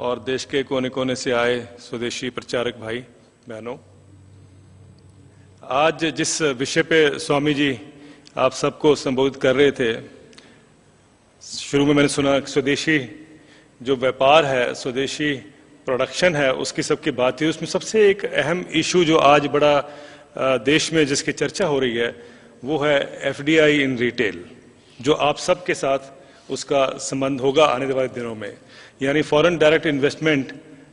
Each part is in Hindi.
और देश के कोने कोने से आए स्वदेशी प्रचारक भाई बहनों, आज जिस विषय पे स्वामी जी आप सबको संबोधित कर रहे थे, शुरू में मैंने सुना स्वदेशी जो व्यापार है, स्वदेशी प्रोडक्शन है, उसकी सबकी बात थी। उसमें सबसे एक अहम इशू जो आज बड़ा देश में जिसकी चर्चा हो रही है वो है एफडीआई इन रिटेल, जो आप सबके साथ उसका संबंध होगा आने वाले दिनों में, यानी foreign direct investment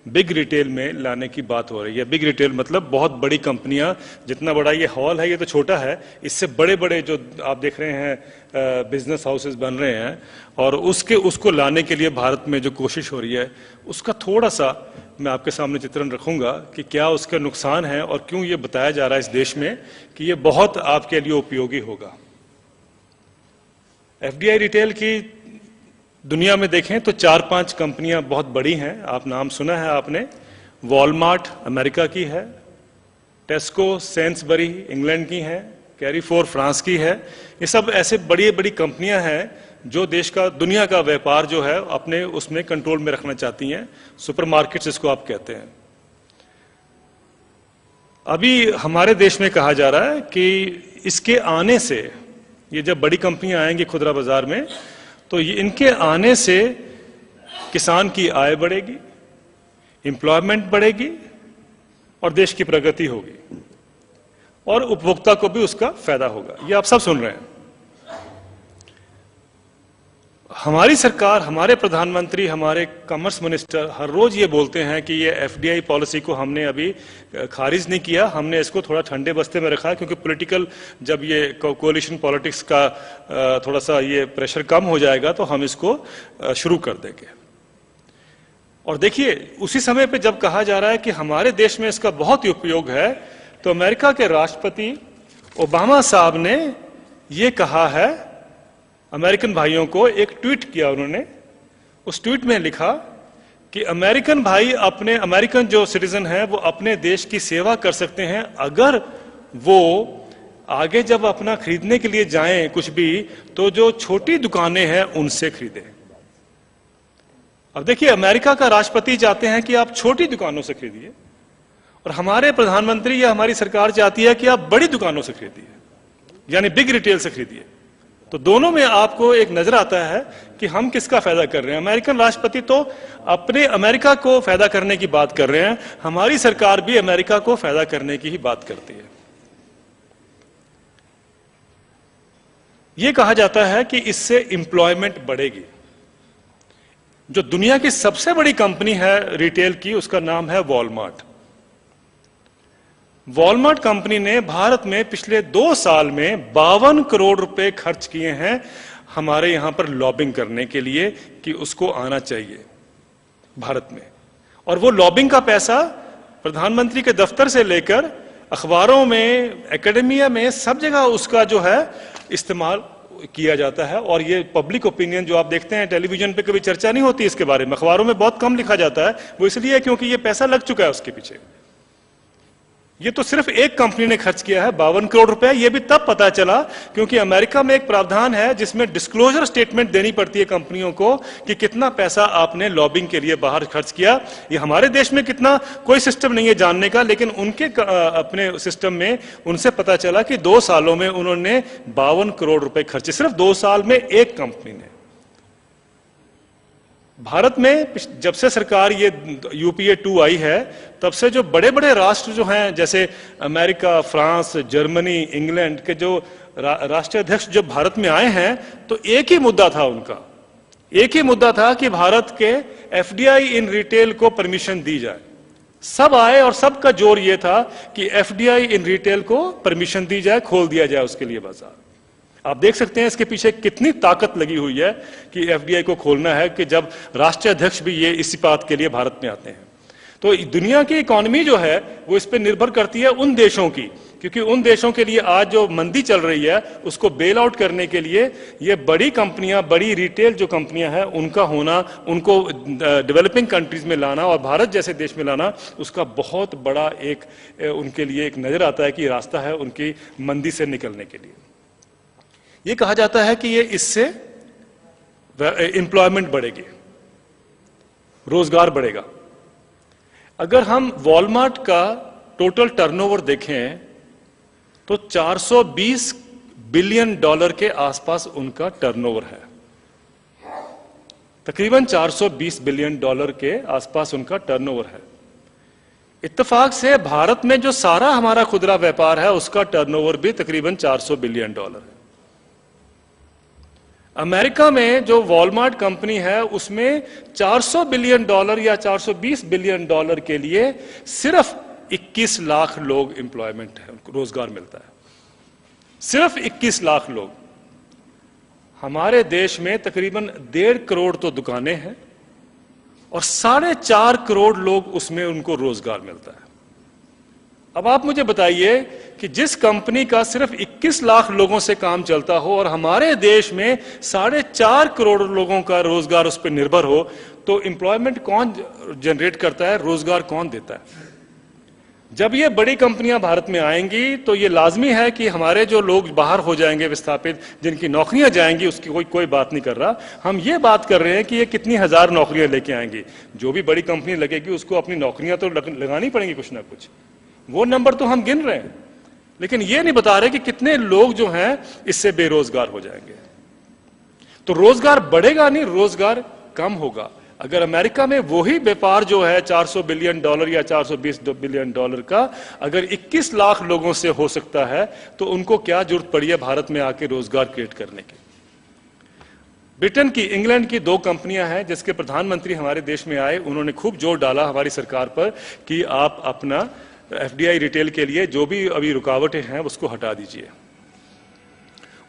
big retail में लाने की बात हो रही है। बिग रिटेल मतलब बहुत बड़ी कंपनियां, जितना बड़ा ये हॉल है ये तो छोटा है, इससे बड़े बड़े जो आप देख रहे हैं बिजनेस हाउसेस बन रहे हैं, और उसको लाने के लिए भारत में जो कोशिश हो रही है उसका थोड़ा सा मैं आपके सामने चित्रण रखूंगा कि क्या उसका नुकसान है और क्यों ये बताया जा रहा है इस देश में कि ये बहुत आपके लिए उपयोगी होगा। एफडीआई रिटेल की दुनिया में देखें तो 4-5 कंपनियां बहुत बड़ी हैं। आप नाम सुना है आपने, वॉलमार्ट अमेरिका की है, टेस्को सेंसबरी इंग्लैंड की है, कैरीफोर फ्रांस की है। ये सब ऐसे बड़ी बड़ी कंपनियां हैं जो देश का, दुनिया का व्यापार जो है अपने उसमें कंट्रोल में रखना चाहती हैं। सुपरमार्केट्स इसको आप कहते हैं। अभी हमारे देश में कहा जा रहा है कि इसके आने से, ये जब बड़ी कंपनियां आएंगी खुदरा बाजार में, तो ये इनके आने से किसान की आय बढ़ेगी, एम्प्लॉयमेंट बढ़ेगी और देश की प्रगति होगी और उपभोक्ता को भी उसका फायदा होगा। ये आप सब सुन रहे हैं। हमारी सरकार, हमारे प्रधानमंत्री, हमारे कॉमर्स मिनिस्टर हर रोज ये बोलते हैं कि ये एफडीआई पॉलिसी को हमने अभी खारिज नहीं किया, हमने इसको थोड़ा ठंडे बस्ते में रखा है, क्योंकि पॉलिटिकल, जब ये कोalition पॉलिटिक्स का थोड़ा सा ये प्रेशर कम हो जाएगा तो हम इसको शुरू कर देंगे। और देखिए, उसी समय पे जब कहा जा रहा है कि हमारे देश में इसका बहुत ही उपयोग है, तो अमेरिका के राष्ट्रपति ओबामा साहब ने ये कहा है, अमेरिकन भाइयों को एक ट्वीट किया उन्होंने। उस ट्वीट में लिखा कि अमेरिकन भाई, अपने अमेरिकन जो सिटीजन हैं वो अपने देश की सेवा कर सकते हैं अगर वो आगे जब अपना खरीदने के लिए जाएं कुछ भी, तो जो छोटी दुकानें हैं उनसे खरीदें। अब देखिए, अमेरिका का राष्ट्रपति चाहते हैं कि आप छोटी दुकानों से खरीदिए, और हमारे प्रधानमंत्री या हमारी सरकार चाहती है कि आप बड़ी दुकानों से खरीदिए, यानी बिग रिटेल से खरीदिए। तो दोनों में आपको एक नजर आता है कि हम किसका फायदा कर रहे हैं। अमेरिकन राष्ट्रपति तो अपने अमेरिका को फायदा करने की बात कर रहे हैं, हमारी सरकार भी अमेरिका को फायदा करने की ही बात करती है। यह कहा जाता है कि इससे एम्प्लॉयमेंट बढ़ेगी। जो दुनिया की सबसे बड़ी कंपनी है रिटेल की, उसका नाम है वॉलमार्ट। वॉलमार्ट कंपनी ने भारत में पिछले 2 साल में 52 करोड़ रुपए खर्च किए हैं हमारे यहां पर लॉबिंग करने के लिए कि उसको आना चाहिए भारत में। और वो लॉबिंग का पैसा प्रधानमंत्री के दफ्तर से लेकर अखबारों में, एकेडमिया में, सब जगह उसका जो है इस्तेमाल किया जाता है। और ये पब्लिक ओपिनियन जो आप देखते हैं, टेलीविजन पे कभी चर्चा नहीं होती इसके बारे में, अखबारों में बहुत कम लिखा जाता है। वो इसलिए क्योंकि ये पैसा लग चुका है उसके पीछे। ये तो सिर्फ एक कंपनी ने खर्च किया है 52 करोड़ रुपए। ये भी तब पता चला क्योंकि अमेरिका में एक प्रावधान है जिसमें डिस्क्लोजर स्टेटमेंट देनी पड़ती है कंपनियों को कि कितना पैसा आपने लॉबिंग के लिए बाहर खर्च किया। ये हमारे देश में कितना, कोई सिस्टम नहीं है जानने का, लेकिन उनके अपने सिस्टम में उनसे पता चला कि 2 सालों में उन्होंने 52 करोड़ रुपए खर्चे, सिर्फ 2 साल में एक कंपनी ने। भारत में जब से सरकार ये यूपीए 2 आई है, तब से जो बड़े बड़े राष्ट्र जो हैं, जैसे अमेरिका, फ्रांस, जर्मनी, इंग्लैंड के जो राष्ट्रीय अध्यक्ष जब भारत में आए हैं, तो एक ही मुद्दा था उनका, एक ही मुद्दा था कि भारत के एफडीआई इन रिटेल को परमिशन दी जाए। सब आए और सबका जोर ये था कि एफडीआई इन रिटेल को परमिशन दी जाए, खोल दिया जाए उसके लिए बाजार। आप देख सकते हैं इसके पीछे कितनी ताकत लगी हुई है कि एफडीआई को खोलना है, कि जब राष्ट्रीय अध्यक्ष भी ये इसी बात के लिए भारत में आते हैं। तो दुनिया की इकोनॉमी जो है वो इस पर निर्भर करती है उन देशों की, क्योंकि उन देशों के लिए आज जो मंदी चल रही है उसको बेल आउट करने के लिए ये बड़ी कंपनियां, बड़ी रिटेल जो कंपनियां हैं उनका होना, उनको डेवलपिंग कंट्रीज में लाना और भारत जैसे देश में लाना, उसका बहुत बड़ा एक उनके लिए एक नजर आता है कि रास्ता है उनकी मंदी से निकलने के लिए। ये कहा जाता है कि ये इससे एम्प्लॉयमेंट बढ़ेगी, रोजगार बढ़ेगा। अगर हम वॉलमार्ट का टोटल टर्नओवर देखें तो 420 बिलियन डॉलर के आसपास उनका टर्नओवर है। तकरीबन 420 बिलियन डॉलर के आसपास उनका टर्नओवर है। इत्तेफाक से भारत में जो सारा हमारा खुदरा व्यापार है उसका टर्नओवर भी तकरीबन 400 बिलियन डॉलर है। अमेरिका में जो वॉलमार्ट कंपनी है उसमें 400 बिलियन डॉलर या 420 बिलियन डॉलर के लिए सिर्फ 21 लाख लोग एम्प्लॉयमेंट है, उनको रोजगार मिलता है। सिर्फ 21 लाख लोग। हमारे देश में तकरीबन 1.5 करोड़ तो दुकानें हैं और 4.5 करोड़ लोग उसमें उनको रोजगार मिलता है। अब आप मुझे बताइए कि जिस कंपनी का सिर्फ 21 लाख लोगों से काम चलता हो और हमारे देश में 4.5 करोड़ लोगों का रोजगार उस पर निर्भर हो, तो एम्प्लॉयमेंट कौन जनरेट करता है, रोजगार कौन देता है? जब ये बड़ी कंपनियां भारत में आएंगी तो ये लाजमी है कि हमारे जो लोग बाहर हो जाएंगे विस्थापित, जिनकी नौकरियां जाएंगी, उसकी कोई बात नहीं कर रहा। हम ये बात कर रहे हैं कि ये कितनी हजार नौकरियां लेके आएंगी। जो भी बड़ी कंपनी लगेगी उसको अपनी नौकरियां तो लगानी पड़ेंगी कुछ ना कुछ। वो नंबर तो हम गिन रहे हैं, लेकिन ये नहीं बता रहे कि कितने लोग जो हैं इससे बेरोजगार हो जाएंगे। तो रोजगार बढ़ेगा नहीं, रोजगार कम होगा। अगर अमेरिका में वही व्यापार जो है 400 बिलियन डॉलर या 420 बिलियन डॉलर का अगर 21 लाख लोगों से हो सकता है, तो उनको क्या जरूरत पड़ी है भारत में आके रोजगार क्रिएट करने की? ब्रिटेन की, इंग्लैंड की 2 कंपनियां हैं जिसके प्रधानमंत्री हमारे देश में आए, उन्होंने खूब जोर डाला हमारी सरकार पर कि आप अपना एफडीआई रिटेल के लिए जो भी अभी रुकावटें हैं उसको हटा दीजिए।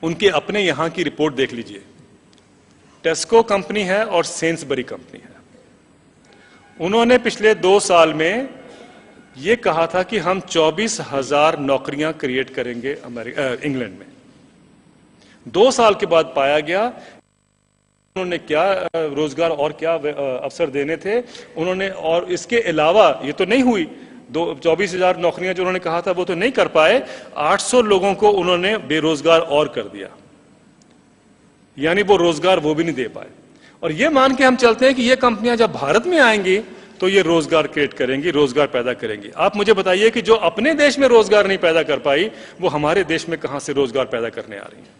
उनके अपने यहां की रिपोर्ट देख लीजिए। टेस्को कंपनी है और सेंसबरी कंपनी है। उन्होंने पिछले 2 साल में यह कहा था कि हम 24,000 नौकरियां क्रिएट करेंगे इंग्लैंड में। 2 साल के बाद पाया गया उन्होंने क्या रोजगार और क्या अवसर देने थे उन्होंने, और इसके अलावा ये तो नहीं हुई। 24,000 नौकरियां जो उन्होंने कहा था वो तो नहीं कर पाए। 800 लोगों को उन्होंने बेरोजगार और कर दिया, यानी वो रोजगार वो भी नहीं दे पाए। और ये मान के हम चलते हैं कि ये कंपनियां जब भारत में आएंगी तो ये रोजगार क्रिएट करेंगी, रोजगार पैदा करेंगी। आप मुझे बताइए कि जो अपने देश में रोजगार नहीं पैदा कर पाई वो हमारे देश में कहां से रोजगार पैदा करने आ रही है?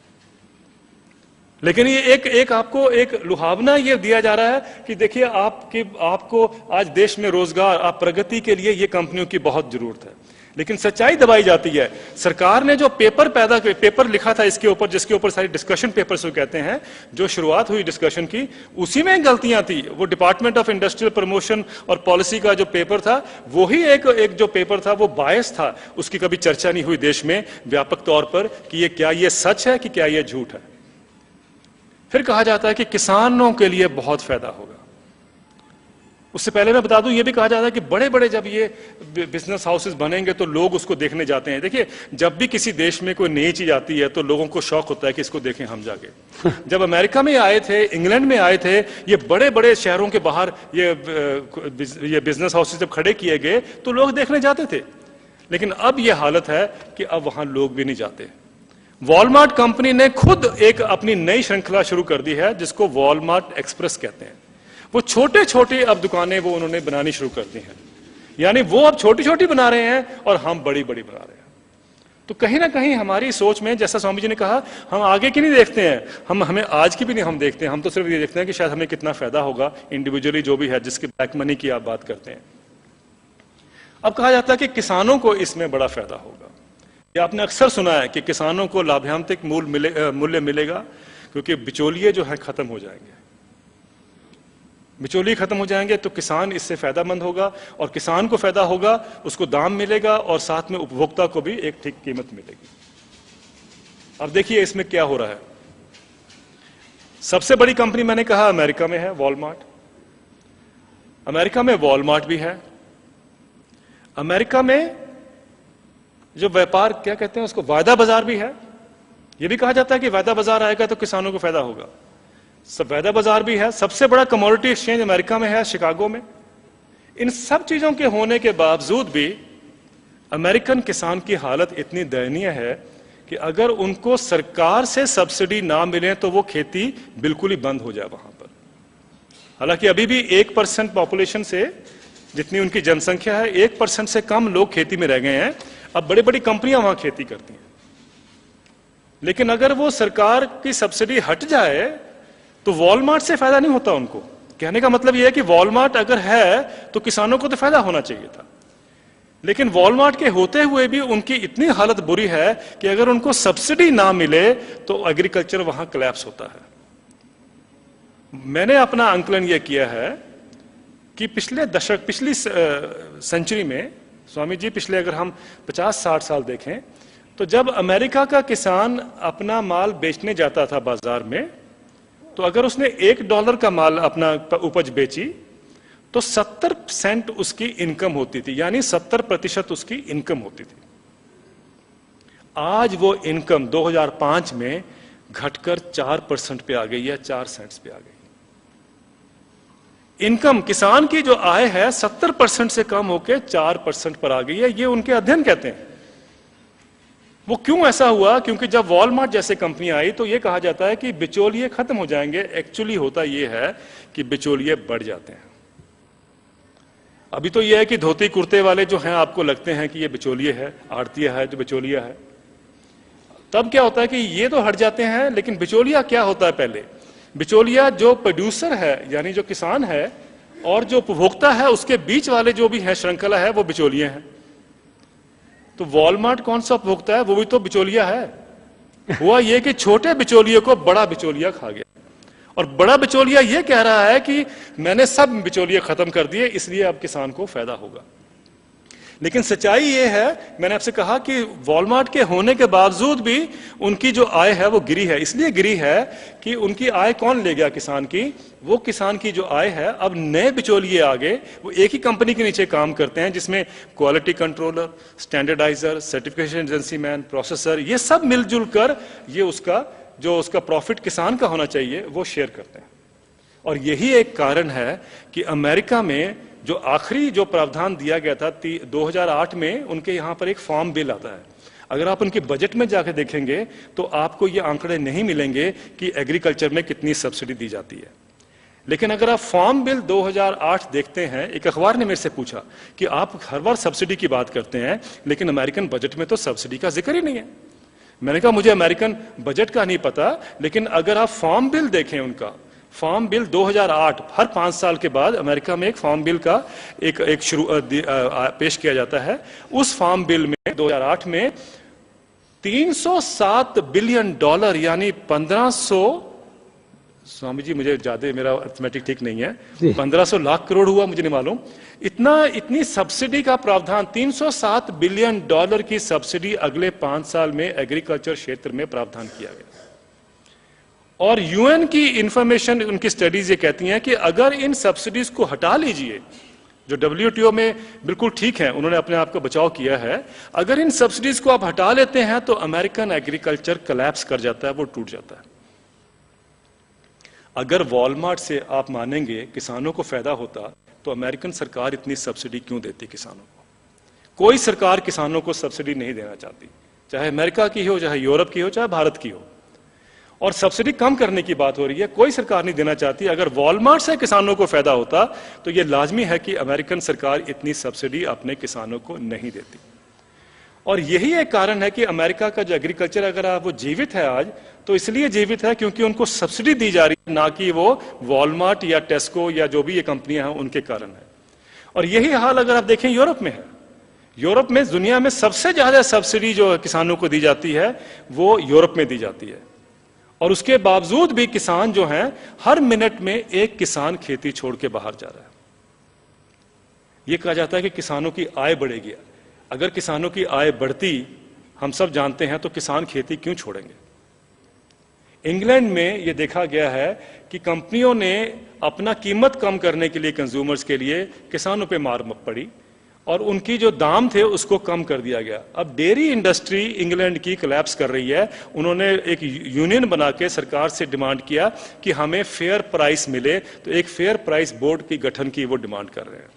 लेकिन ये एक आपको एक लुभावना ये दिया जा रहा है कि देखिए आपको आज देश में रोजगार, आप प्रगति के लिए ये कंपनियों की बहुत जरूरत है। लेकिन सच्चाई दबाई जाती है। सरकार ने जो पेपर लिखा था इसके ऊपर, जिसके ऊपर सारी डिस्कशन पेपर्स कहते हैं, जो शुरुआत हुई डिस्कशन की, उसी में गलतियां थी। वो डिपार्टमेंट ऑफ इंडस्ट्रियल प्रमोशन और पॉलिसी का जो पेपर था, वही एक जो पेपर था वो बायस था। उसकी कभी चर्चा नहीं हुई देश में व्यापक तौर पर कि क्या ये सच है कि क्या ये झूठ है। फिर कहा जाता है कि किसानों के लिए बहुत फायदा होगा। उससे पहले मैं बता दूं, ये भी कहा जाता है कि बड़े बड़े जब ये बिजनेस हाउसेस बनेंगे तो लोग उसको देखने जाते हैं। देखिए, जब भी किसी देश में कोई नई चीज आती है तो लोगों को शौक होता है कि इसको देखें हम जाके। जब अमेरिका में आए थे, इंग्लैंड में आए थे, ये बड़े बड़े शहरों के बाहर ये बिजनेस हाउसेस जब खड़े किए गए तो लोग देखने जाते थे। लेकिन अब यह हालत है कि अब वहां लोग भी नहीं जाते। वॉलमार्ट कंपनी ने खुद एक अपनी नई श्रृंखला शुरू कर दी है जिसको वॉलमार्ट एक्सप्रेस कहते हैं। वो छोटे छोटे अब दुकानें वो उन्होंने बनानी शुरू कर दी हैं, यानी वो अब छोटी छोटी बना रहे हैं और हम बड़ी बड़ी बना रहे हैं। तो कहीं ना कहीं हमारी सोच में, जैसा स्वामी जी ने कहा, हम आगे की नहीं देखते हैं, हमें आज की भी नहीं हम देखते हैं। हम तो सिर्फ ये देखते हैं कि शायद हमें कितना फायदा होगा इंडिविजुअली, जो भी है, जिसके ब्लैक मनी की आप बात करते हैं। अब कहा जाता है कि किसानों को इसमें बड़ा फायदा होगा। ये आपने अक्सर सुना है कि किसानों को लाभांतिक मूल्य मिलेगा क्योंकि बिचौलिए जो है खत्म हो जाएंगे। बिचौलिए खत्म हो जाएंगे तो किसान इससे फायदामंद होगा, और किसान को फायदा होगा, उसको दाम मिलेगा और साथ में उपभोक्ता को भी एक ठीक कीमत मिलेगी। अब देखिए इसमें क्या हो रहा है। सबसे बड़ी कंपनी मैंने कहा अमेरिका में है, वॉलमार्ट। अमेरिका में वॉलमार्ट भी है। अमेरिका में जो व्यापार क्या कहते हैं उसको, वायदा बाजार भी है। यह भी कहा जाता है कि वायदा बाजार आएगा तो किसानों को फायदा होगा। सब वायदा बाजार भी है। सबसे बड़ा कमोडिटी एक्सचेंज अमेरिका में है, शिकागो में। इन सब चीजों के होने के बावजूद भी अमेरिकन किसान की हालत इतनी दयनीय है कि अगर उनको सरकार से सब्सिडी ना मिले तो वो खेती बिल्कुल ही बंद हो जाए वहां पर। हालांकि अभी भी 1% पॉपुलेशन से, जितनी उनकी जनसंख्या है, 1% से कम लोग खेती में रह गए हैं। अब बड़ी बड़ी कंपनियां वहां खेती करती हैं। लेकिन अगर वो सरकार की सब्सिडी हट जाए तो वॉलमार्ट से फायदा नहीं होता उनको। कहने का मतलब यह है कि वॉलमार्ट अगर है तो किसानों को तो फायदा होना चाहिए था, लेकिन वॉलमार्ट के होते हुए भी उनकी इतनी हालत बुरी है कि अगर उनको सब्सिडी ना मिले तो एग्रीकल्चर वहां कोलैप्स होता है। मैंने अपना आंकलन यह किया है कि पिछली सेंचुरी में, स्वामी जी, पिछले अगर हम 50-60 साल देखें तो जब अमेरिका का किसान अपना माल बेचने जाता था बाजार में, तो अगर उसने $1 का माल अपना उपज बेची तो 70 सेंट उसकी इनकम होती थी, यानी 70% उसकी इनकम होती थी। आज वो इनकम 2005 में घटकर 4% पे आ गई है, 4 सेंट्स पे आ गई। इनकम, किसान की जो आय है 70% से कम होकर 4% पर आ गई है, ये उनके अध्ययन कहते हैं। वो क्यों ऐसा हुआ? क्योंकि जब वॉलमार्ट जैसे कंपनी आई तो ये कहा जाता है कि बिचौलिए खत्म हो जाएंगे। एक्चुअली होता ये है कि बिचौलिए बढ़ जाते हैं। अभी तो ये है कि धोती कुर्ते वाले जो हैं आपको लगते हैं कि ये बिचौलिए है, आड़तिया है, जो बिचौलिया है। तब क्या होता है कि ये तो हट जाते हैं, लेकिन बिचौलिया क्या होता है? पहले बिचौलिया जो प्रोड्यूसर है, यानी जो किसान है, और जो उपभोक्ता है, उसके बीच वाले जो भी है श्रृंखला है, वो बिचौलिए हैं। तो वॉलमार्ट कौन सा उपभोक्ता है? वो भी तो बिचौलिया है। हुआ ये कि छोटे बिचौलिए को बड़ा बिचौलिया खा गया, और बड़ा बिचौलिया ये कह रहा है कि मैंने सब बिचौलिए खत्म कर दिए, इसलिए अब किसान को फायदा होगा। लेकिन सच्चाई ये है, मैंने आपसे कहा कि वॉलमार्ट के होने के बावजूद भी उनकी जो आय है वो गिरी है। इसलिए गिरी है कि उनकी आय कौन ले गया किसान की? वो किसान की जो आय है, अब नए बिचौलिए आ गए, वो एक ही कंपनी के नीचे काम करते हैं, जिसमें quality controller, standardiser, certification agency man, processor, ये सब मिलजुल कर ये उसका प्रॉफिट किसान का होना चाहिए वो शेयर करते हैं। और यही एक कारण है कि अमेरिका में जो आखिरी जो प्रावधान दिया गया था 2008 में, उनके यहां पर एक फार्म बिल आता है। अगर आप उनके बजट में जाकर देखेंगे तो आपको ये आंकड़े नहीं मिलेंगे कि एग्रीकल्चर में कितनी सब्सिडी दी जाती है। लेकिन अगर आप फार्म बिल 2008 देखते हैं, एक अखबार ने मेरे से पूछा कि आप हर बार सब्सिडी की बात करते हैं, लेकिन अमेरिकन बजट में तो सब्सिडी का जिक्र ही नहीं है। मैंने कहा मुझे अमेरिकन बजट का नहीं पता, लेकिन अगर आप फार्म बिल देखें, उनका फार्म बिल 2008, हर 5 साल के बाद अमेरिका में एक फार्म बिल का एक पेश किया जाता है। उस फार्म बिल में 2008 में $307 बिलियन, यानी 1500, स्वामी जी मुझे ज्यादा मेरा अर्थमेटिक ठीक नहीं है, 1500 लाख करोड़ हुआ, मुझे नहीं मालूम। इतनी सब्सिडी का प्रावधान, $307 बिलियन की सब्सिडी अगले 5 साल में एग्रीकल्चर क्षेत्र में प्रावधान किया गया। और यूएन की इंफॉर्मेशन, उनकी स्टडीज ये कहती हैं कि अगर इन सब्सिडीज को हटा लीजिए, जो WTO में बिल्कुल ठीक है, उन्होंने अपने आप को बचाव किया है, अगर इन सब्सिडीज को आप हटा लेते हैं तो अमेरिकन एग्रीकल्चर कोलैप्स कर जाता है, वो टूट जाता है। अगर वॉलमार्ट से आप मानेंगे किसानों को फायदा होता तो अमेरिकन सरकार इतनी सब्सिडी क्यों देती किसानों को? कोई सरकार किसानों को सब्सिडी नहीं देना चाहती, चाहे अमेरिका की हो, चाहे यूरोप की हो, चाहे भारत की हो। और सब्सिडी कम करने की बात हो रही है, कोई सरकार नहीं देना चाहती। अगर वॉलमार्ट से किसानों को फायदा होता तो यह लाजमी है कि अमेरिकन सरकार इतनी सब्सिडी अपने किसानों को नहीं देती। और यही एक कारण है कि अमेरिका का जो एग्रीकल्चर, अगर आप वो जीवित है आज, तो इसलिए जीवित है क्योंकि उनको सब्सिडी दी जा रही है, ना कि वो वॉलमार्ट या टेस्को या जो भी ये कंपनियां हैं उनके कारण है। और यही हाल अगर आप देखें यूरोप में है। यूरोप में दुनिया में सबसे ज्यादा सब्सिडी जो किसानों को दी जाती है वो यूरोप में दी जाती है। और उसके बावजूद भी किसान जो हैं, हर मिनट में एक किसान खेती छोड़ के बाहर जा रहा है। यह कहा जाता है कि किसानों की आय बढ़ेगी। अगर किसानों की आय बढ़ती, हम सब जानते हैं, तो किसान खेती क्यों छोड़ेंगे? इंग्लैंड में यह देखा गया है कि कंपनियों ने अपना कीमत कम करने के लिए, कंज्यूमर्स के लिए, किसानों पे मार पड़ी और उनकी जो दाम थे उसको कम कर दिया गया। अब डेयरी इंडस्ट्री इंग्लैंड की कोलैप्स कर रही है। उन्होंने एक यूनियन बना के सरकार से डिमांड किया कि हमें फेयर प्राइस मिले, तो एक फेयर प्राइस बोर्ड की गठन की वो डिमांड कर रहे हैं।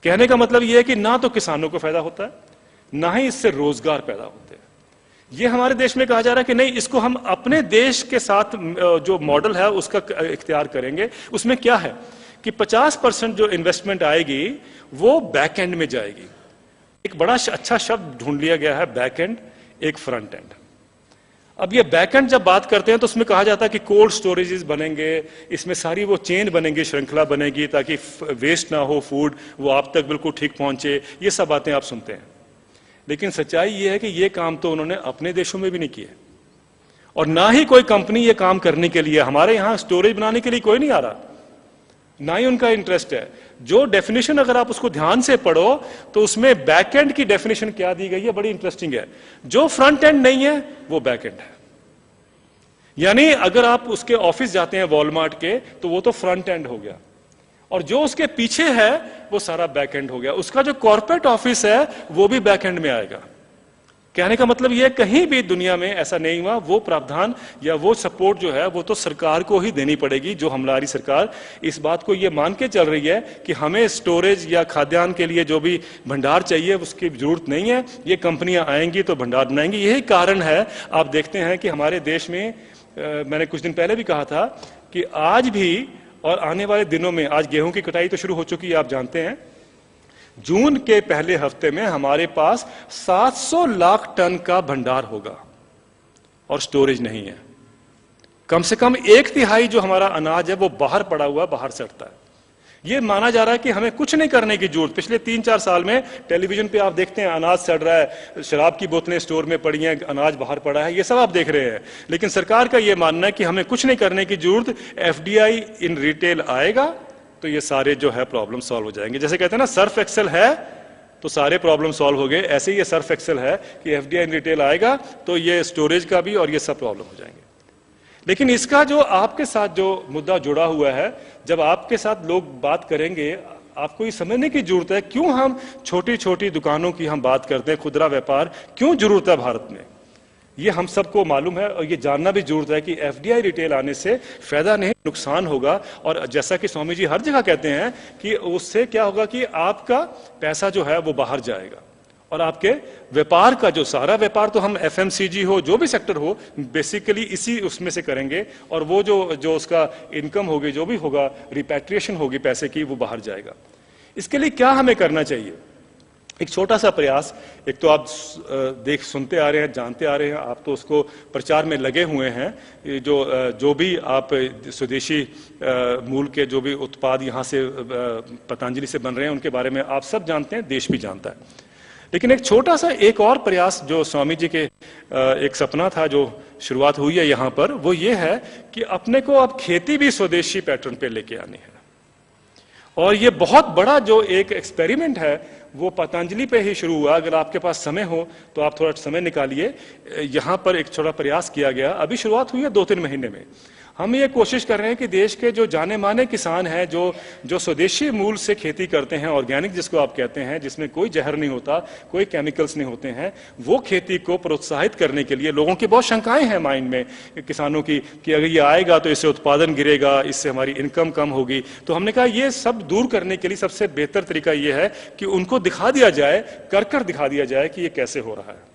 कहने का मतलब यह है कि ना तो किसानों को फायदा होता है, ना ही इससे रोजगार पैदा होते हैं। ये हमारे देश में कहा जा रहा है कि नहीं, इसको हम अपने देश के साथ जो मॉडल है उसका इख्तियार करेंगे। उसमें क्या है कि 50% जो इन्वेस्टमेंट आएगी वो बैक एंड में जाएगी। एक बड़ा अच्छा शब्द ढूंढ लिया गया है, बैक एंड, एक फ्रंट एंड। अब ये बैक एंड जब बात करते हैं तो उसमें कहा जाता है कि कोल्ड स्टोरेजेस बनेंगे, इसमें सारी वो चेन बनेंगी, श्रृंखला बनेगी ताकि वेस्ट ना हो फूड, वो आप तक बिल्कुल ठीक पहुंचे। ये सब बातें आप सुनते हैं, लेकिन सच्चाई ये है कि ये काम तो उन्होंने अपने देशों में भी नहीं किए, और ना ही कोई कंपनी ये काम करने के लिए, हमारे यहां स्टोरेज बनाने के लिए कोई नहीं आ रहा, ना ही उनका इंटरेस्ट है। जो डेफिनेशन अगर आप उसको ध्यान से पढ़ो तो उसमें बैक एंड की डेफिनेशन क्या दी गई है, बड़ी इंटरेस्टिंग है। जो फ्रंट एंड नहीं है वो बैक एंड है। यानी अगर आप उसके ऑफिस जाते हैं वॉलमार्ट के, तो वो तो फ्रंट एंड हो गया, और जो उसके पीछे है वो सारा बैक एंड हो गया। उसका जो कॉर्पोरेट ऑफिस है वो भी बैक एंड में आएगा। कहने का मतलब यह, कहीं भी दुनिया में ऐसा नहीं हुआ। वो प्रावधान या वो सपोर्ट जो है वो तो सरकार को ही देनी पड़ेगी। जो हमारी सरकार इस बात को ये मान के चल रही है कि हमें स्टोरेज या खाद्यान्न के लिए जो भी भंडार चाहिए उसकी जरूरत नहीं है, ये कंपनियां आएंगी तो भंडार बनाएंगी। यही कारण है, आप देखते हैं कि हमारे देश में, मैंने कुछ दिन पहले भी कहा था कि आज भी और आने वाले दिनों में, आज गेहूं की कटाई तो शुरू हो चुकी है, आप जानते हैं, जून के पहले हफ्ते में हमारे पास 700 लाख टन का भंडार होगा और स्टोरेज नहीं है। कम से कम 1/3 जो हमारा अनाज है वो बाहर पड़ा हुआ, बाहर सड़ता है। ये माना जा रहा है कि हमें कुछ नहीं करने की जरूरत। पिछले 3-4 साल में टेलीविजन पे आप देखते हैं अनाज सड़ रहा है, शराब की बोतलें स्टोर में पड़ी हैं, अनाज बाहर पड़ा है, ये सब आप देख रहे हैं। लेकिन सरकार का ये मानना है कि हमें कुछ नहीं करने की जरूरत, एफडीआई इन रिटेल आएगा तो ये सारे जो है प्रॉब्लम सॉल्व हो जाएंगे। जैसे कहते हैं ना, सर्फ एक्सेल है तो सारे प्रॉब्लम सॉल्व हो गए, ऐसे ही ये सर्फ एक्सेल है कि एफडीआई इन रिटेल आएगा तो ये स्टोरेज का भी और ये सब प्रॉब्लम हो जाएंगे। लेकिन इसका जो आपके साथ जो मुद्दा जुड़ा हुआ है, जब आपके साथ लोग बात करेंगे, आपको ये समझने की जरूरत है क्यों हम छोटी छोटी दुकानों की हम बात करते हैं, खुदरा व्यापार क्यों जरूरत है भारत में। ये हम सबको मालूम है और ये जानना भी जरूरत है कि एफडीआई रिटेल आने से फायदा नहीं, नुकसान होगा। और जैसा कि स्वामी जी हर जगह कहते हैं कि उससे क्या होगा कि आपका पैसा जो है वो बाहर जाएगा, और आपके व्यापार का जो सारा व्यापार, तो हम एफएमसीजी हो, जो भी सेक्टर हो, बेसिकली इसी उसमें से करेंगे, और वो जो उसका इनकम होगी, जो भी होगा, रिपैट्रिएशन होगी पैसे की, वो बाहर जाएगा। इसके लिए क्या हमें करना चाहिए? एक छोटा सा प्रयास। एक तो आप सुनते आ रहे हैं, जानते आ रहे हैं, आप तो उसको प्रचार में लगे हुए हैं। जो भी आप स्वदेशी मूल के जो भी उत्पाद यहाँ से पतंजलि से बन रहे हैं उनके बारे में आप सब जानते हैं, देश भी जानता है। लेकिन एक छोटा सा एक और प्रयास जो स्वामी जी के एक सपना था, जो शुरुआत हुई है यहाँ पर, वो ये है कि अपने को अब खेती भी स्वदेशी पैटर्न पे लेके आनी है। और ये बहुत बड़ा जो एक एक्सपेरिमेंट है वो पतंजलि पे ही शुरू हुआ। अगर आपके पास समय हो तो आप थोड़ा समय निकालिए। यहाँ पर एक छोटा प्रयास किया गया, अभी शुरुआत हुई है 2-3 महीने में। हम ये कोशिश कर रहे हैं कि देश के जो जाने माने किसान हैं, जो स्वदेशी मूल से खेती करते हैं, ऑर्गेनिक जिसको आप कहते हैं, जिसमें कोई जहर नहीं होता, कोई केमिकल्स नहीं होते हैं, वो खेती को प्रोत्साहित करने के लिए, लोगों की बहुत शंकाएं हैं माइंड में किसानों की कि अगर ये आएगा तो इससे उत्पादन गिरेगा, इससे हमारी इनकम कम होगी। तो हमने कहा ये सब दूर करने के लिए सबसे बेहतर तरीका ये है कि उनको दिखा दिया जाए, कर दिखा दिया जाए कि ये कैसे हो रहा है।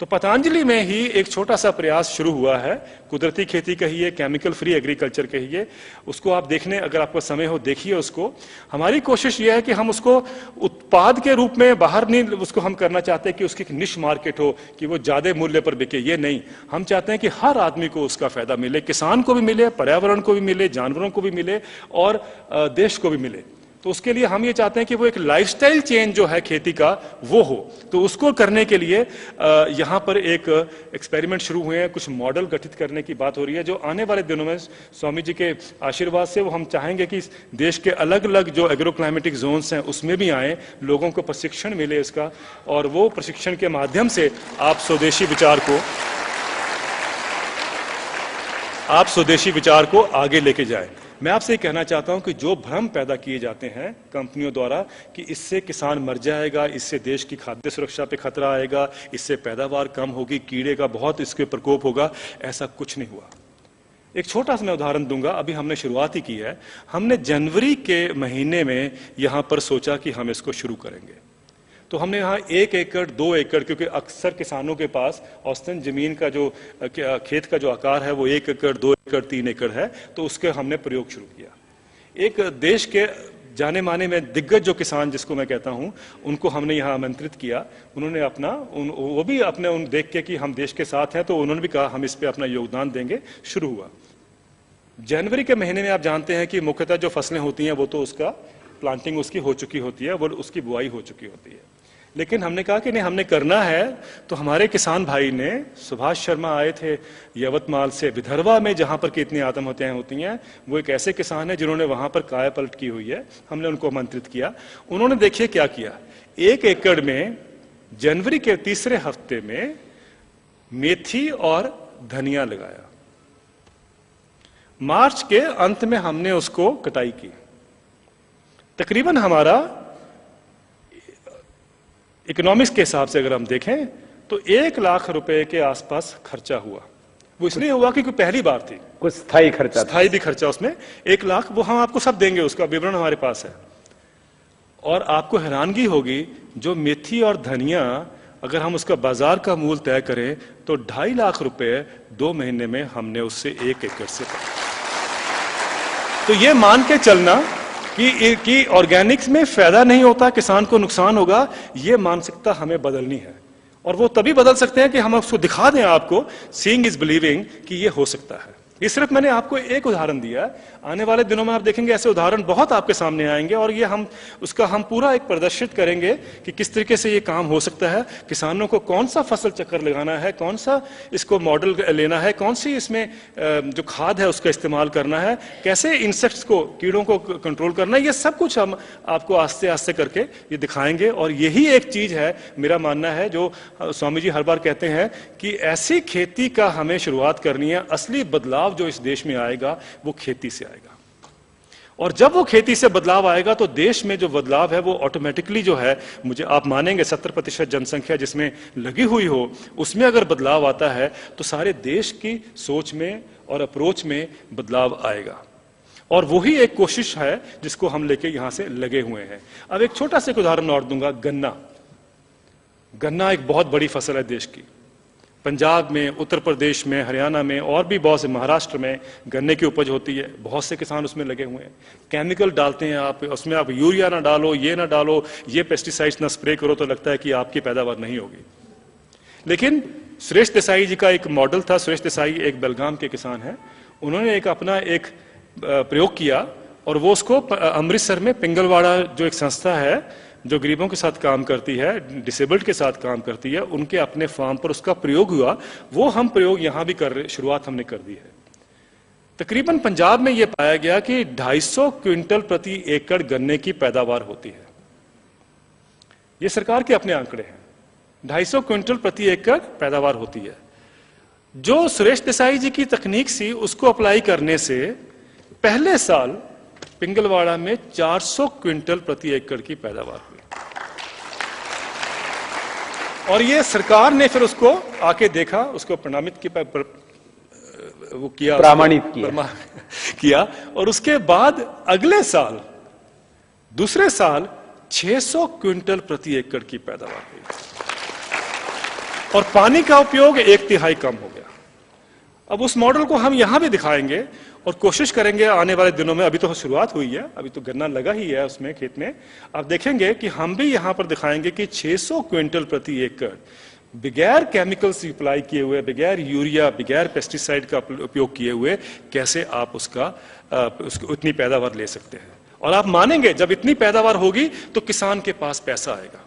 तो पतंजलि में ही एक छोटा सा प्रयास शुरू हुआ है, कुदरती खेती कहिए, केमिकल फ्री एग्रीकल्चर कहिए, उसको आप देखने, अगर आपको समय हो देखिए उसको। हमारी कोशिश यह है कि हम उसको उत्पाद के रूप में बाहर नहीं उसको हम करना चाहते कि उसकी एक निश मार्केट हो, कि वो ज्यादा मूल्य पर बिके, ये नहीं। हम चाहते हैं कि हर आदमी को उसका फायदा मिले, किसान को भी मिले, पर्यावरण को भी मिले, जानवरों को भी मिले, और देश को भी मिले। तो उसके लिए हम ये चाहते हैं कि वो एक लाइफस्टाइल चेंज जो है खेती का वो हो। तो उसको करने के लिए यहाँ पर एक एक्सपेरिमेंट शुरू हुए हैं, कुछ मॉडल गठित करने की बात हो रही है, जो आने वाले दिनों में स्वामी जी के आशीर्वाद से वो हम चाहेंगे कि देश के अलग अलग जो एग्रो क्लाइमेटिक जोन्स हैं उसमें भी आए, लोगों को प्रशिक्षण मिले इसका, और वो प्रशिक्षण के माध्यम से आप स्वदेशी विचार को आगे लेके जाएं। मैं आपसे कहना चाहता हूं कि जो भ्रम पैदा किए जाते हैं कंपनियों द्वारा कि इससे किसान मर जाएगा, इससे देश की खाद्य सुरक्षा पे खतरा आएगा, इससे पैदावार कम होगी, कीड़े का बहुत इसके प्रकोप होगा, ऐसा कुछ नहीं हुआ। एक छोटा सा मैं उदाहरण दूंगा। अभी हमने शुरुआत ही की है। हमने जनवरी के महीने में यहां पर सोचा कि हम इसको शुरू करेंगे। तो हमने यहाँ 1 एकड़ 2 एकड़, क्योंकि अक्सर किसानों के पास औसतन जमीन का जो खेत का जो आकार है वो 1 एकड़ 2 एकड़ 3 एकड़ है, तो उसके हमने प्रयोग शुरू किया। एक देश के जाने माने में दिग्गज जो किसान जिसको मैं कहता हूं, उनको हमने यहाँ आमंत्रित किया। उन्होंने वो भी अपने देख के कि हम देश के साथ हैं, तो उन्होंने भी कहा हम इस पे अपना योगदान देंगे। शुरू हुआ जनवरी के महीने में। आप जानते हैं कि मुख्यतः जो फसलें होती हैं वो तो उसका प्लांटिंग उसकी हो चुकी होती है, वो उसकी बुआई हो चुकी होती है। लेकिन हमने कहा कि नहीं, हमने करना है। तो हमारे किसान भाई ने, सुभाष शर्मा आए थे यवतमाल से, विदर्भा में जहां पर कितनी आत्महत्याएं होती हैं, वो एक ऐसे किसान हैं जिन्होंने वहां पर काया पलट की हुई है। हमने उनको आमंत्रित किया। उन्होंने देखिए क्या किया, 1 एकड़ में जनवरी के तीसरे हफ्ते में मेथी और धनिया लगाया। मार्च के अंत में हमने उसको कटाई की। तकरीबन हमारा इकोनॉमिक्स के हिसाब से अगर हम देखें तो 1 लाख रुपए के आसपास खर्चा हुआ। वो इसलिए हुआ क्योंकि पहली बार थी, कुछ स्थायी खर्चा, स्थायी भी खर्चा उसमें 1 लाख, वो हम आपको सब देंगे, उसका विवरण हमारे पास है। और आपको हैरानगी होगी, जो मेथी और धनिया अगर हम उसका बाजार का मूल तय करें तो 2.5 लाख रुपए 2 महीने में हमने उससे 1 एकड़ से पाया। तो ये मान के चलना कि ऑर्गेनिक्स में फायदा नहीं होता, किसान को नुकसान होगा, ये मानसिकता हमें बदलनी है। और वो तभी बदल सकते हैं कि हम उसको दिखा दें आपको, सीइंग इज बिलीविंग, कि ये हो सकता है। ये सिर्फ मैंने आपको एक उदाहरण दिया। आने वाले दिनों में आप देखेंगे ऐसे उदाहरण बहुत आपके सामने आएंगे, और ये हम पूरा एक प्रदर्शित करेंगे कि किस तरीके से ये काम हो सकता है। किसानों को कौन सा फसल चक्कर लगाना है, कौन सा इसको मॉडल लेना है, कौन सी इसमें जो खाद है उसका इस्तेमाल करना है, कैसे इंसेक्ट्स को, कीड़ों को कंट्रोल करना है, ये सब कुछ हम आपको आस्ते आस्ते करके ये दिखाएंगे। और यही एक चीज है, मेरा मानना है, जो स्वामी जी हर बार कहते हैं कि ऐसी खेती का हमें शुरुआत करनी है। असली बदलाव जो इस देश में आएगा वो खेती से आएगा, और जब वो खेती से बदलाव आएगा तो देश में जो बदलाव है वो ऑटोमेटिकली जो है, मुझे आप मानेंगे 70% जनसंख्या जिसमें लगी हुई हो, उसमें अगर बदलाव आता है तो सारे देश की सोच में और अप्रोच में बदलाव आएगा। और वही एक कोशिश है जिसको हम लेके यहां से लगे हुए हैं। अब एक छोटा सा उदाहरण और दूंगा। गन्ना एक बहुत बड़ी फसल है देश की। पंजाब में, उत्तर प्रदेश में, हरियाणा में और भी बहुत से, महाराष्ट्र में गन्ने की उपज होती है। बहुत से किसान उसमें लगे हुए हैं। केमिकल डालते हैं आप उसमें, आप यूरिया ना डालो, ये ना डालो, ये पेस्टिसाइड्स ना स्प्रे करो, तो लगता है कि आपकी पैदावार नहीं होगी। लेकिन सुरेश देसाई जी का एक मॉडल था। सुरेश देसाई एक बेलगाम के किसान हैं। उन्होंने अपना एक प्रयोग किया, और वो उसको अमृतसर में पिंगलवाड़ा जो एक संस्था है जो गरीबों के साथ काम करती है, डिसेबल्ड के साथ काम करती है, उनके अपने फार्म पर उसका प्रयोग हुआ। वो हम प्रयोग यहां भी शुरुआत हमने कर दी है। तकरीबन पंजाब में यह पाया गया कि 250 क्विंटल प्रति एकड़ गन्ने की पैदावार होती है। ये सरकार के अपने आंकड़े हैं। 250 क्विंटल प्रति एकड़ पैदावार होती है। जो सुरेश देसाई जी की तकनीक सी, उसको अप्लाई करने से पहले साल पिंगलवाड़ा में 400 क्विंटल प्रति एकड़ की पैदावार हुई। और ये सरकार ने फिर उसको आके देखा, उसको प्रमाणित किया, और उसके बाद अगले साल, दूसरे साल 600 क्विंटल प्रति एकड़ की पैदावार हुई, और पानी का उपयोग 1/3 कम हो गया। अब उस मॉडल को हम यहां भी दिखाएंगे और कोशिश करेंगे आने वाले दिनों में। अभी तो शुरुआत हुई है, अभी तो गन्ना लगा ही है उसमें खेत में। आप देखेंगे कि हम भी यहां पर दिखाएंगे कि 600 क्विंटल प्रति एकड़ बगैर केमिकल से अप्लाई किए हुए, बगैर यूरिया, बगैर पेस्टिसाइड का उपयोग किए हुए, कैसे आप उसको इतनी पैदावार ले सकते हैं। और आप मानेंगे, जब इतनी पैदावार होगी तो किसान के पास पैसा आएगा,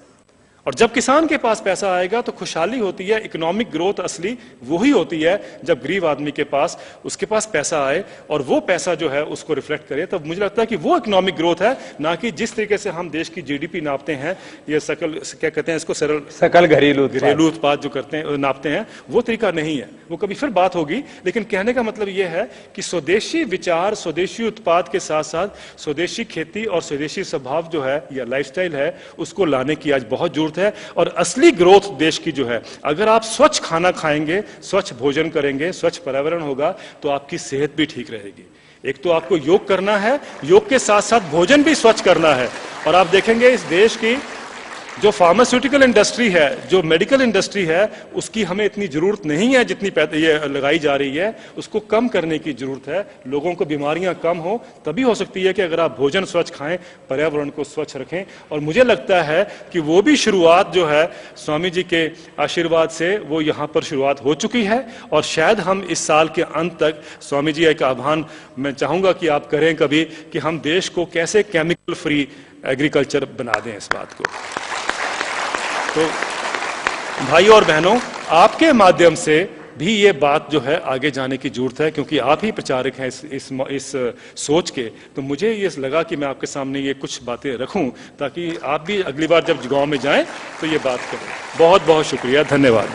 और जब किसान के पास पैसा आएगा तो खुशहाली होती है। इकोनॉमिक ग्रोथ असली वही होती है जब गरीब आदमी के पास, उसके पास पैसा आए और वो पैसा जो है उसको रिफ्लेक्ट करे। तब मुझे लगता है कि वो इकोनॉमिक ग्रोथ है, ना कि जिस तरीके से हम देश की जीडीपी नापते हैं, ये क्या कहते हैं इसको, सकल घरेलू उत्पाद जो करते हैं, नापते हैं, वो तरीका नहीं है। वो कभी फिर बात होगी। लेकिन कहने का मतलब ये है कि स्वदेशी विचार, स्वदेशी उत्पाद के साथ साथ स्वदेशी खेती और स्वदेशी स्वभाव जो है या लाइफस्टाइल है, उसको लाने की आज बहुत जरूरत है। और असली ग्रोथ देश की जो है, अगर आप स्वच्छ खाना खाएंगे, स्वच्छ भोजन करेंगे, स्वच्छ पर्यावरण होगा, तो आपकी सेहत भी ठीक रहेगी। एक तो आपको योग करना है, योग के साथ साथ भोजन भी स्वच्छ करना है। और आप देखेंगे इस देश की जो फार्मास्यूटिकल इंडस्ट्री है, जो मेडिकल इंडस्ट्री है, उसकी हमें इतनी जरूरत नहीं है जितनी ये लगाई जा रही है। उसको कम करने की जरूरत है। लोगों को बीमारियां कम हो तभी हो सकती है कि अगर आप भोजन स्वच्छ खाएं, पर्यावरण को स्वच्छ रखें। और मुझे लगता है कि वो भी शुरुआत जो है स्वामी जी के आशीर्वाद से वो यहां पर शुरुआत हो चुकी है। और शायद हम इस साल के अंत तक, स्वामी जी एक आह्वान मैं चाहूंगा कि आप करें कभी, कि हम देश को कैसे केमिकल फ्री एग्रीकल्चर बना दें इस बात को। तो भाई और बहनों, आपके माध्यम से भी ये बात जो है आगे जाने की जरूरत है, क्योंकि आप ही प्रचारक हैं इस सोच के। तो मुझे ये लगा कि मैं आपके सामने ये कुछ बातें रखूं ताकि आप भी अगली बार जब गांव में जाएं तो ये बात करें। बहुत बहुत शुक्रिया, धन्यवाद।